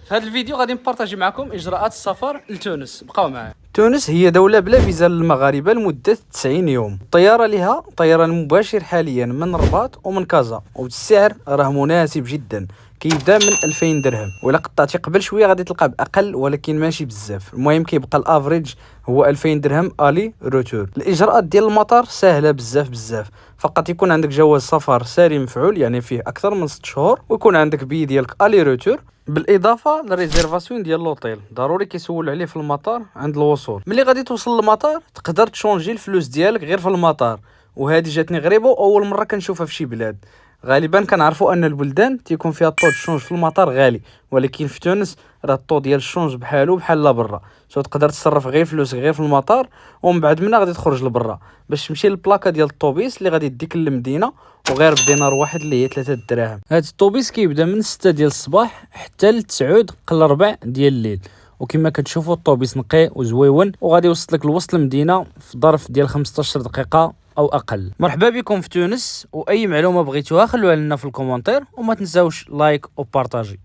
في هذا الفيديو غادي نبارطاجي معكم اجراءات السفر لتونس. بقاو معايا. تونس هي دولة بلا فيزا للمغاربة لمدة 90 يوم. الطيارة لها طيران مباشر حاليا من الرباط ومن كازا، والسعر راه مناسب جدا، كيبدا من 2000 درهم، ولا قطعتي قبل شويه غادي تلقى باقل ولكن ماشي بزاف. المهم كيبقى الافريج هو 2000 درهم الي روتور. الاجراءات ديال المطار سهله بزاف، فقط يكون عندك جواز سفر ساري مفعول يعني فيه اكثر من 6 شهور، ويكون عندك بي ديالك الي روتور، بالاضافه للريزيرفاسيون ديال لوطيل ضروري كيسول عليه في المطار عند الوصول. ملي غادي توصل للمطار تقدر تشونجي الفلوس ديالك غير في المطار، وهذه جاتني غريبه اول مره كنشوفها في شي بلاد. غالبا كنعرفوا ان البلدان تيكون فيها الطو الشونج في المطار غالي، ولكن في تونس راه الطو ديال الشونج بحالو بحال لا برا، تقدر تصرف غير فلوس غير في المطار، ومن بعد منها غادي تخرج لبرا باش تمشي للبلاكه ديال الطوبيس اللي غادي تديك للمدينه، وغير بدينار واحد اللي هي 3 دراهم. هاد الطوبيس كيبدا من 6 ديال الصباح حتى ل 9 قل ربع ديال الليل، وكما كتشوفوا الطوبيس نقي وزويون، وغادي يوصلك لوسط المدينه في ظرف ديال 15 دقيقه او اقل. مرحبا بكم في تونس، واي معلومه بغيتوها خلوها لنا في الكومنتير، وما تنساوش لايك وبارطاجي.